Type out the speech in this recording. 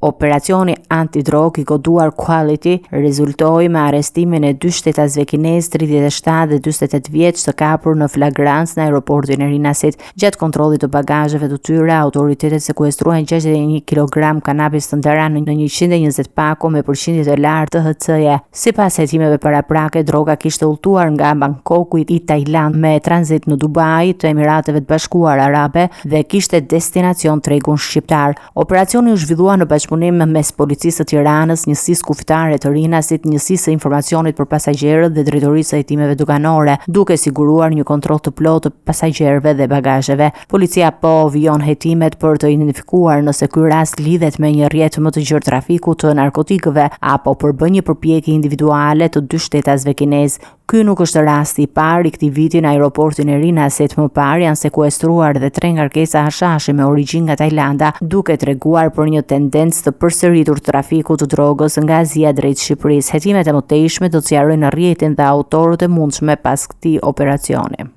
Operacioni antidrog i koduar Quality rezultoi me arrestimin e dy shtetësve kinez 37 dhe 48 vjeç të kapur në flagrancë në aeroportin e Rinasit. Gjatë kontrollit të bagazheve të tyre, autoritetet sekuestruan 61 kg kanabis të ndarë në 120 pako me përqindje të lartë THC-je. Sipas hetimeve paraprake, droga kishte udhëtuar nga Bangkoku i Tajland me tranzit në Dubai të Emirateve të Bashkuara Arabe dhe kishte destinacion tregun shqiptar. Operacioni u zhvillua në bashkëpunim mes policisë së Tiranës, njësisë kufitare të Rinasit, njësisë së informacionit për pasagjerët dhe drejtorisë së hetimeve doganore, duke siguruar një kontroll të plotë të pasagjerëve dhe bagazheve. Policia po vijon hetimet për të identifikuar nëse ky rast lidhet me një rrjet më të gjerë trafiku të narkotikëve apo për bën një përpjekje individuale të dy shtetasve kinez. Ky nuk është rasti i parë i këtij viti në aeroportin e Rinasit. Më parë janë sekuestruar dhe 3 ngarkesa hashashi me origjinë nga Tajlanda, duke treguar për një tendencë të përsëritur trafikut të drogës nga Azia drejt Shqipërisë. Hetimet e mëtejshme do të sqarojnë rrjetin dhe autorët e mundshme pas këtij operacioni.